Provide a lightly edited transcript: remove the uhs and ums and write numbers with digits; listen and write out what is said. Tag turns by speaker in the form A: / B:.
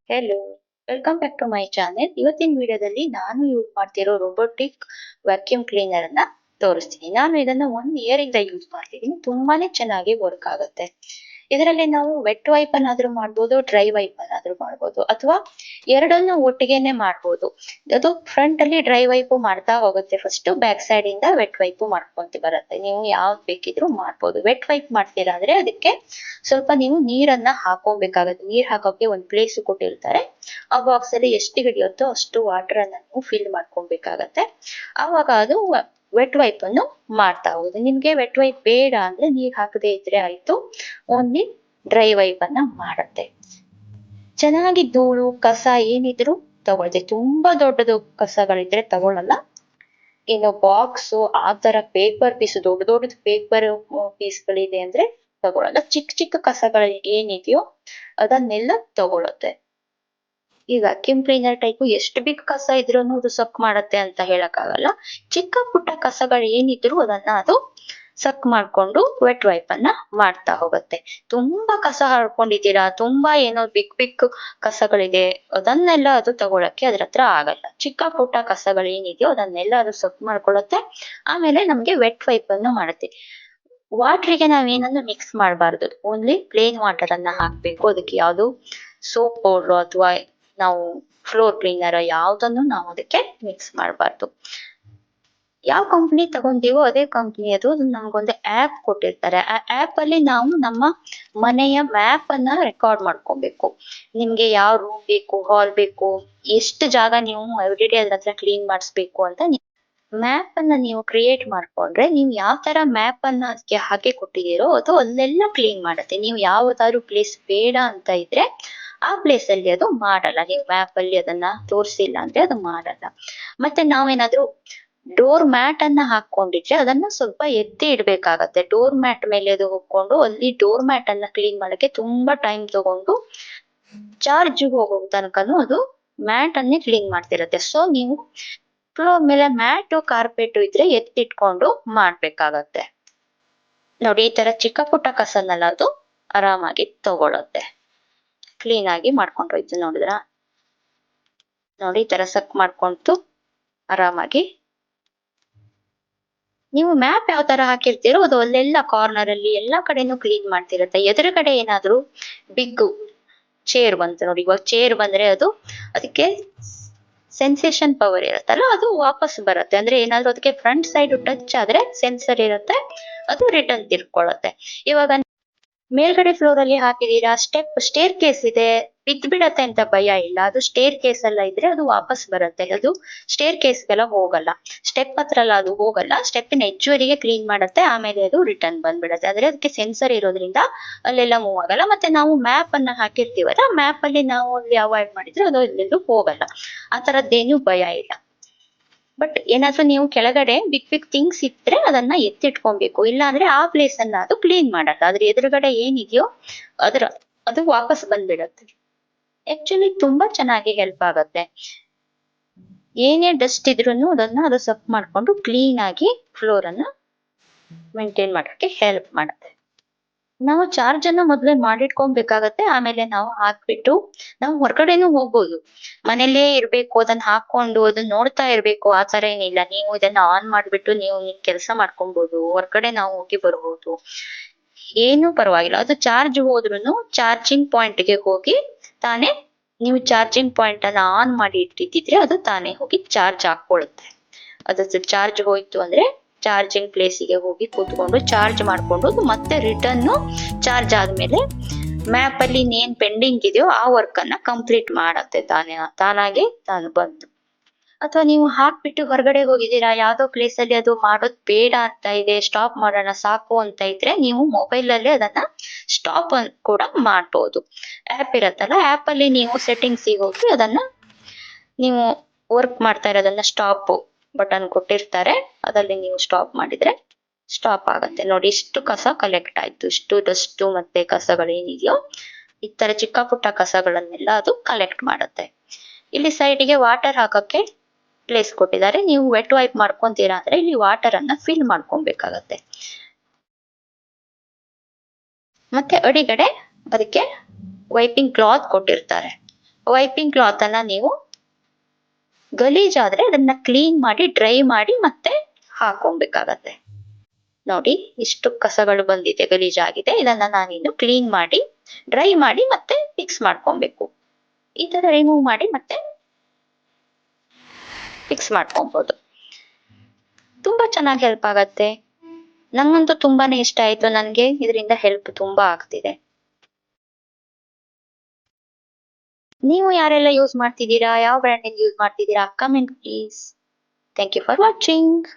A: Hello, welcome back to my channel. ಇವತ್ತಿನ ವಿಡಿಯೋದಲ್ಲಿ ನಾನು ಯೂಸ್ ಮಾಡ್ತಿರೋ ರೋಬೋಟಿಕ್ ವ್ಯಾಕ್ಯೂಮ್ ಕ್ಲೀನರ್ ಅನ್ನ ತೋರಿಸ್ತೀನಿ. ನಾನು ಇದನ್ನ 1 ಇಯರ್ ಇಂದ ಯೂಸ್ ಮಾಡ್ತಿದ್ದೀನಿ. ತುಂಬಾನೇ ಚೆನ್ನಾಗಿ ವರ್ಕ್ ಆಗುತ್ತೆ. ಇದರಲ್ಲಿ ನಾವು ವೆಟ್ ವೈಪ್ ಅನ್ನಾದ್ರೂ ಮಾಡ್ಬೋದು, ಡ್ರೈ ವೈಪ್ ಅನ್ನಾದ್ರೂ ಮಾಡ್ಬೋದು, ಅಥವಾ ಎರಡನ್ನು ಒಟ್ಟಿಗೆನೆ ಮಾಡ್ಬೋದು. ಅದು ಫ್ರಂಟ್ ಅಲ್ಲಿ ಡ್ರೈ ವೈಪ್ ಮಾಡ್ತಾ ಹೋಗುತ್ತೆ, ಫಸ್ಟ್ ಬ್ಯಾಕ್ ಸೈಡ್ ಇಂದ ವೆಟ್ ವೈಪ್ ಮಾಡ್ಕೊಂತ ಬರುತ್ತೆ. ನೀವು ಯಾವ್ದು ಬೇಕಿದ್ರೂ ಮಾಡ್ಬೋದು. ವೆಟ್ ವೈಪ್ ಮಾಡ್ತೀರಾ ಅಂದ್ರೆ ಅದಕ್ಕೆ ಸ್ವಲ್ಪ ನೀವು ನೀರನ್ನ ಹಾಕೋಬೇಕಾಗತ್ತೆ. ನೀರ್ ಹಾಕೋಕೆ ಒಂದ್ ಪ್ಲೇಸ್ ಕೊಟ್ಟಿರ್ತಾರೆ. ಆ ಬಾಕ್ಸ್ ಅಲ್ಲಿ ಎಷ್ಟು ಹಿಡಿಯುತ್ತೋ ಅಷ್ಟು ವಾಟರ್ ಅನ್ನ ನೀವು ಫಿಲ್ ಮಾಡ್ಕೊಬೇಕಾಗತ್ತೆ. ಆವಾಗ ಅದು ವೆಟ್ ವೈಪ್ ಅನ್ನು ಮಾಡ್ತಾ ಹೋಗುದು. ನಿಮ್ಗೆ ವೆಟ್ ವೈಪ್ ಬೇಡ ಅಂದ್ರೆ ನೀರ್ ಹಾಕದೇ ಇದ್ರೆ ಆಯ್ತು, ಓನ್ಲಿ ಡ್ರೈ ವೈಪ್ ಅನ್ನ ಮಾಡುತ್ತೆ. ಚೆನ್ನಾಗಿ ಧೂಳು ಕಸ ಏನಿದ್ರು ತಗೊಳ್ತೆ. ತುಂಬಾ ದೊಡ್ಡದು ಕಸಗಳಿದ್ರೆ ತಗೊಳಲ್ಲ. ಇನ್ನು ಬಾಕ್ಸ್ ಆ ತರ ಪೇಪರ್ ಪೀಸ್, ದೊಡ್ಡ ದೊಡ್ಡದು ಪೇಪರ್ ಪೀಸ್ ಗಳಿದೆ ಅಂದ್ರೆ ತಗೊಳಲ್ಲ. ಚಿಕ್ಕ ಚಿಕ್ಕ ಕಸಗಳು ಏನಿದೆಯೋ ಅದನ್ನೆಲ್ಲ ತಗೊಳುತ್ತೆ. ಈ ವ್ಯಾಕ್ಯೂಮ್ ಕ್ಲೀನರ್ ಟೈಪ್ ಎಷ್ಟು ಬಿಗ್ ಕಸ ಇದ್ರೂನು ಅದು ಸಕ್ ಮಾಡತ್ತೆ ಅಂತ ಹೇಳಕ್ ಆಗಲ್ಲ. ಚಿಕ್ಕ ಪುಟ್ಟ ಕಸಗಳು ಏನಿದ್ರು ಅದನ್ನ ಅದು ಸಕ್ ಮಾಡ್ಕೊಂಡು ವೆಟ್ ವೈಪ್ ಅನ್ನ ಮಾಡ್ತಾ ಹೋಗುತ್ತೆ. ತುಂಬಾ ಕಸ ಹರ್ಕೊಂಡಿದ್ದೀರಾ, ತುಂಬಾ ಏನೋ ಬಿಗ್ ಬಿಗ್ ಕಸಗಳಿದೆ, ಅದನ್ನೆಲ್ಲ ಅದು ತಗೊಳಕ್ಕೆ ಅದ್ರ ಹತ್ರ ಆಗಲ್ಲ. ಚಿಕ್ಕ ಪುಟ್ಟ ಕಸಗಳು ಏನಿದೆಯೋ ಅದನ್ನೆಲ್ಲ ಅದು ಸಕ್ ಮಾಡ್ಕೊಳ್ಳುತ್ತೆ. ಆಮೇಲೆ ನಮ್ಗೆ ವೆಟ್ ವೈಪ್ ಅನ್ನು ಮಾಡುತ್ತೆ. ವಾಟ್ರಿಗೆ ನಾವೇನನ್ನು ಮಿಕ್ಸ್ ಮಾಡಬಾರ್ದು, ಓನ್ಲಿ ಪ್ಲೇನ್ ವಾಟರ್ ಅನ್ನ ಹಾಕ್ಬೇಕು. ಅದಕ್ಕೆ ಯಾವ್ದು ಸೋಪ್ ಪೌಡರ್ ಅಥವಾ ನಾವು ಫ್ಲೋರ್ ಕ್ಲೀನರ್ ಯಾವ್ದನ್ನು ನಾವು ಅದಕ್ಕೆ ಮಿಕ್ಸ್ ಮಾಡಬಾರ್ದು. ಯಾವ ಕಂಪ್ನಿ ತಗೊಂತೀವೋ ಅದೇ ಕಂಪ್ನಿ ಅದು ನಮ್ಗೊಂದು ಆಪ್ ಕೊಟ್ಟಿರ್ತಾರೆ. ಆ ಆಪ್ ಅಲ್ಲಿ ನಾವು ನಮ್ಮ ಮನೆಯ ಮ್ಯಾಪ್ ಅನ್ನ ರೆಕಾರ್ಡ್ ಮಾಡ್ಕೊಬೇಕು. ನಿಮ್ಗೆ ಯಾವ ರೂಮ್ ಬೇಕು, ಹಾಲ್ ಬೇಕು, ಎಷ್ಟು ಜಾಗ ನೀವು ಎವ್ರಿಡೇ ಅದ್ರ ಹತ್ರ ಕ್ಲೀನ್ ಮಾಡಿಸ್ಬೇಕು ಅಂತ ಮ್ಯಾಪ್ ಅನ್ನ ನೀವು ಕ್ರಿಯೇಟ್ ಮಾಡ್ಕೊಂಡ್ರೆ, ನೀವು ಯಾವ ತರ ಮ್ಯಾಪ್ ಅನ್ನ ಅದಕ್ಕೆ ಹಾಕಿ ಕೊಟ್ಟಿದ್ದೀರೋ ಅದು ಅಲ್ಲೆಲ್ಲ ಕ್ಲೀನ್ ಮಾಡುತ್ತೆ. ನೀವು ಯಾವ್ದಾದ್ರು ಪ್ಲೇಸ್ ಬೇಡ ಅಂತ ಇದ್ರೆ ಆ ಪ್ಲೇಸ್ ಅಲ್ಲಿ ಅದು ಮಾಡಲ್ಲ. ನೀವು ಮ್ಯಾಪ್ ಅಲ್ಲಿ ಅದನ್ನ ತೋರಿಸಿಲ್ಲ ಅಂದ್ರೆ ಅದು ಮಾಡಲ್ಲ. ಮತ್ತೆ ನಾವೇನಾದ್ರೂ ಡೋರ್ ಮ್ಯಾಟ್ ಅನ್ನ ಹಾಕೊಂಡಿದ್ರೆ ಅದನ್ನ ಸ್ವಲ್ಪ ಎತ್ತಿ ಇಡ್ಬೇಕಾಗತ್ತೆ. ಡೋರ್ ಮ್ಯಾಟ್ ಮೇಲೆ ಅದು ಹೋಗ್ಕೊಂಡು ಅಲ್ಲಿ ಡೋರ್ ಮ್ಯಾಟ್ ಅನ್ನ ಕ್ಲೀನ್ ಮಾಡಕ್ಕೆ ತುಂಬಾ ಟೈಮ್ ತಗೊಂಡು ಚಾರ್ಜ್ ಹೋಗೋ ತನಕನು ಅದು ಮ್ಯಾಟ್ ಅನ್ನೇ ಕ್ಲೀನ್ ಮಾಡ್ತಿರತ್ತೆ. ಸೊ ನೀವು ಫ್ಲೋರ್ ಮೇಲೆ ಮ್ಯಾಟು ಕಾರ್ಪೆಟ್ ಇದ್ರೆ ಎತ್ತಿಟ್ಕೊಂಡು ಮಾಡ್ಬೇಕಾಗತ್ತೆ. ನೋಡಿ, ಈ ತರ ಚಿಕ್ಕ ಪುಟ್ಟ ಕಸನ್ನೆಲ್ಲ ಅದು ಆರಾಮಾಗಿ ತಗೊಳುತ್ತೆ. ಕ್ಲೀನ್ ಆಗಿ ಮಾಡ್ಕೊಂಡು ಹೋಯ್ತು. ನೋಡಿದ್ರ, ನೋಡಿ ಈ ತರ ಸಕ್ ಮಾಡ್ಕೊಂತು ಆರಾಮಾಗಿ. ನೀವು ಮ್ಯಾಪ್ ಯಾವ ತರ ಹಾಕಿರ್ತೀರೋ ಅದು ಅಲ್ಲೆಲ್ಲ ಕಾರ್ನರ್ ಅಲ್ಲಿ ಎಲ್ಲಾ ಕಡೆನೂ ಕ್ಲೀನ್ ಮಾಡ್ತಿರತ್ತೆ. ಎದುರುಗಡೆ ಏನಾದ್ರು ಬಿಗ್ ಚೇರ್ ಬಂತು ನೋಡಿ, ಇವಾಗ ಚೇರ್ ಬಂದ್ರೆ ಅದು ಅದಕ್ಕೆ ಸೆನ್ಸೇಷನ್ ಪವರ್ ಇರುತ್ತಲ್ಲ, ಅದು ವಾಪಸ್ ಬರುತ್ತೆ. ಅಂದ್ರೆ ಏನಾದ್ರು ಅದಕ್ಕೆ ಫ್ರಂಟ್ ಸೈಡ್ ಟಚ್ ಆದ್ರೆ ಸೆನ್ಸರ್ ಇರುತ್ತೆ, ಅದು ರಿಟರ್ನ್ ತಿರ್ಕೊಳ್ಳುತ್ತೆ. ಇವಾಗ ಮೇಲ್ಗಡೆ ಫ್ಲೋರ್ ಅಲ್ಲಿ ಹಾಕಿದೀರಾ, ಸ್ಟೇರ್ ಕೇಸ್ ಇದೆ, ಬಿದ್ದು ಬಿಡತ್ತೆ ಅಂತ ಭಯ ಇಲ್ಲ. ಅದು ಸ್ಟೇರ್ ಕೇಸ್ ಎಲ್ಲ ಇದ್ರೆ ಅದು ವಾಪಸ್ ಬರುತ್ತೆ. ಅದು ಸ್ಟೇರ್ ಕೇಸ್ಗೆಲ್ಲ ಹೋಗಲ್ಲ, ಸ್ಟೆಪ್ ಹತ್ರ ಎಲ್ಲ ಅದು ಹೋಗಲ್ಲ. ಸ್ಟೆಪ್ಪಿನ ಎಜ್ಜುವರೆಗೆ ಕ್ಲೀನ್ ಮಾಡುತ್ತೆ, ಆಮೇಲೆ ಅದು ರಿಟರ್ನ್ ಬಂದ್ಬಿಡುತ್ತೆ. ಆದ್ರೆ ಅದಕ್ಕೆ ಸೆನ್ಸರ್ ಇರೋದ್ರಿಂದ ಅಲ್ಲೆಲ್ಲ ಮೂವ್ ಆಗಲ್ಲ. ಮತ್ತೆ ನಾವು ಮ್ಯಾಪ್ ಅನ್ನ ಹಾಕಿರ್ತೀವಲ್ಲ, ಮ್ಯಾಪ್ ಅಲ್ಲಿ ನಾವು ಅಲ್ಲಿ ಅವಾಯ್ಡ್ ಮಾಡಿದ್ರೆ ಅದು ಎಲ್ಲೆಲ್ಲೂ ಹೋಗಲ್ಲ. ಆ ತರದ್ದೇನು ಭಯ ಇಲ್ಲ. ಬಟ್ ಏನಾದ್ರೂ ನೀವು ಕೆಳಗಡೆ ಬಿಗ್ ಬಿಗ್ ಥಿಂಗ್ಸ್ ಇದ್ರೆ ಅದನ್ನ ಎತ್ತಿಟ್ಕೊಬೇಕು. ಇಲ್ಲ ಅಂದ್ರೆ ಆ ಪ್ಲೇಸ್ ಅನ್ನ ಅದು ಕ್ಲೀನ್ ಮಾಡಲ್ಲ. ಅದ್ರ ಎದುರುಗಡೆ ಏನಿದೆಯೋ ಅದ್ರ ಅದು ವಾಪಸ್ ಬಂದ್ಬಿಡತ್ತೆ. ಆಕ್ಚುಲಿ ತುಂಬಾ ಚೆನ್ನಾಗಿ ಹೆಲ್ಪ್ ಆಗತ್ತೆ. ಏನೇ ಡಸ್ಟ್ ಇದ್ರೂನು ಅದನ್ನ ಅದು ಸಕ್ ಮಾಡ್ಕೊಂಡು ಕ್ಲೀನ್ ಆಗಿ ಫ್ಲೋರ್ ಅನ್ನ ಮೇಂಟೈನ್ ಮಾಡಕ್ಕೆ ಹೆಲ್ಪ್ ಮಾಡುತ್ತೆ. ನಾವು ಚಾರ್ಜ್ ಅನ್ನು ಮೊದ್ಲೇ ಮಾಡಿಟ್ಕೊಬೇಕಾಗತ್ತೆ. ಆಮೇಲೆ ನಾವು ಹಾಕ್ಬಿಟ್ಟು ನಾವು ಹೊರಗಡೆನೂ ಹೋಗ್ಬೋದು. ಮನೇಲೇ ಇರ್ಬೇಕು, ಅದನ್ನ ಹಾಕೊಂಡು ಅದನ್ನ ನೋಡ್ತಾ ಇರ್ಬೇಕು ಆ ತರ ಏನಿಲ್ಲ. ನೀವು ಇದನ್ನ ಆನ್ ಮಾಡ್ಬಿಟ್ಟು ನೀವು ಕೆಲಸ ಮಾಡ್ಕೊಬಹುದು, ಹೊರಗಡೆ ನಾವು ಹೋಗಿ ಬರ್ಬೋದು, ಏನು ಪರವಾಗಿಲ್ಲ. ಅದು ಚಾರ್ಜ್ ಹೋದ್ರುನು ಚಾರ್ಜಿಂಗ್ ಪಾಯಿಂಟ್ ಗೆ ಹೋಗಿ ತಾನೇ, ನೀವು ಚಾರ್ಜಿಂಗ್ ಪಾಯಿಂಟ್ ಅನ್ನ ಆನ್ ಮಾಡಿ ಇಟ್ಟಿದ್ರೆ ಅದು ತಾನೇ ಹೋಗಿ ಚಾರ್ಜ್ ಹಾಕೊಳ್ಳುತ್ತೆ. ಅದು ಚಾರ್ಜ್ ಹೋಯ್ತು ಅಂದ್ರೆ ಚಾರ್ಜಿಂಗ್ ಪ್ಲೇಸಿಗೆ ಹೋಗಿ ಕೂತ್ಕೊಂಡು ಚಾರ್ಜ್ ಮಾಡ್ಕೊಂಡು ಮತ್ತೆ ರಿಟರ್ನ್ ಚಾರ್ಜ್ ಆದ್ಮೇಲೆ ಮ್ಯಾಪ್ ಅಲ್ಲಿ ಏನ್ ಪೆಂಡಿಂಗ್ ಇದೆಯೋ ಆ ವರ್ಕ್ ಅನ್ನ ಕಂಪ್ಲೀಟ್ ಮಾಡತ್ತೆ ತಾನಾಗೆ ತಾನು ಬಂದು. ಅಥವಾ ನೀವು ಹಾಕ್ಬಿಟ್ಟು ಹೊರಗಡೆ ಹೋಗಿದ್ದೀರಾ, ಯಾವ್ದೋ ಪ್ಲೇಸ್ ಅಲ್ಲಿ ಅದು ಮಾಡೋದ್ ಬೇಡ ಅಂತ ಇದೆ, ಸ್ಟಾಪ್ ಮಾಡೋಣ ಸಾಕು ಅಂತ ಇದ್ರೆ ನೀವು ಮೊಬೈಲ್ ಅಲ್ಲೇ ಅದನ್ನ ಸ್ಟಾಪ್ ಕೂಡ ಮಾಡ್ಬೋದು. ಆಪ್ ಇರತ್ತಲ್ಲ, ಆಪ್ ಅಲ್ಲಿ ನೀವು ಸೆಟ್ಟಿಂಗ್ಸ್ ಹೋಗಿ ಅದನ್ನ ನೀವು ವರ್ಕ್ ಮಾಡ್ತಾ ಇರೋದನ್ನ ಸ್ಟಾಪ್ ಬಟನ್ ಕೊಟ್ಟಿರ್ತಾರೆ, ಅದಲ್ಲಿ ನೀವು ಸ್ಟಾಪ್ ಮಾಡಿದ್ರೆ ಸ್ಟಾಪ್ ಆಗತ್ತೆ. ನೋಡಿ, ಇಷ್ಟು ಕಸ ಕಲೆಕ್ಟ್ ಆಯ್ತು. ಇಷ್ಟು ಡಸ್ಟ್ ಮತ್ತೆ ಕಸಗಳೇನಿದೆಯೋ ಈ ತರ ಚಿಕ್ಕ ಪುಟ್ಟ ಕಸಗಳನ್ನೆಲ್ಲ ಅದು ಕಲೆಕ್ಟ್ ಮಾಡುತ್ತೆ. ಇಲ್ಲಿ ಸೈಡ್ಗೆ ವಾಟರ್ ಹಾಕಕ್ಕೆ ಪ್ಲೇಸ್ ಕೊಟ್ಟಿದ್ದಾರೆ. ನೀವು ವೆಟ್ ವೈಪ್ ಮಾಡ್ಕೊಂತೀರಾ ಅಂದ್ರೆ ಇಲ್ಲಿ ವಾಟರ್ ಅನ್ನ ಫಿಲ್ ಮಾಡ್ಕೊಬೇಕಾಗತ್ತೆ. ಮತ್ತೆ ಅಡಿಗಡೆ ಅದಕ್ಕೆ ವೈಪಿಂಗ್ ಕ್ಲಾತ್ ಕೊಟ್ಟಿರ್ತಾರೆ. ವೈಪಿಂಗ್ ಕ್ಲಾತ್ ಅನ್ನ ನೀವು ಗಲೀಜಾದ್ರೆ ಅದನ್ನ ಕ್ಲೀನ್ ಮಾಡಿ ಡ್ರೈ ಮಾಡಿ ಮತ್ತೆ ಹಾಕೊಬೇಕಾಗತ್ತೆ. ನೋಡಿ ಇಷ್ಟು ಕಸಗಳು ಬಂದಿದೆ, ಗಲೀಜಾಗಿದೆ. ಇದನ್ನ ನಾನಿನ್ನು ಕ್ಲೀನ್ ಮಾಡಿ ಡ್ರೈ ಮಾಡಿ ಮತ್ತೆ ಫಿಕ್ಸ್ ಮಾಡ್ಕೊಬೇಕು. ಈ ತರ ರಿಮೂವ್ ಮಾಡಿ ಮತ್ತೆ ಫಿಕ್ಸ್ ಮಾಡ್ಕೊಬಹುದು. ತುಂಬಾ ಚೆನ್ನಾಗಿ ಹೆಲ್ಪ್ ಆಗತ್ತೆ. ನಂಗಂತೂ ತುಂಬಾನೇ ಇಷ್ಟ ಆಯ್ತು. ನನ್ಗೆ ಇದರಿಂದ ಹೆಲ್ಪ್ ತುಂಬಾ ಆಗ್ತಿದೆ. ನೀವು ಯಾರೆಲ್ಲ ಯೂಸ್ ಮಾಡ್ತಿದ್ದೀರಾ, ಯಾವ ಬ್ರ್ಯಾಂಡ್ ಯೂಸ್ ಮಾಡ್ತಿದ್ದೀರಾ, comment please. Thank you for watching.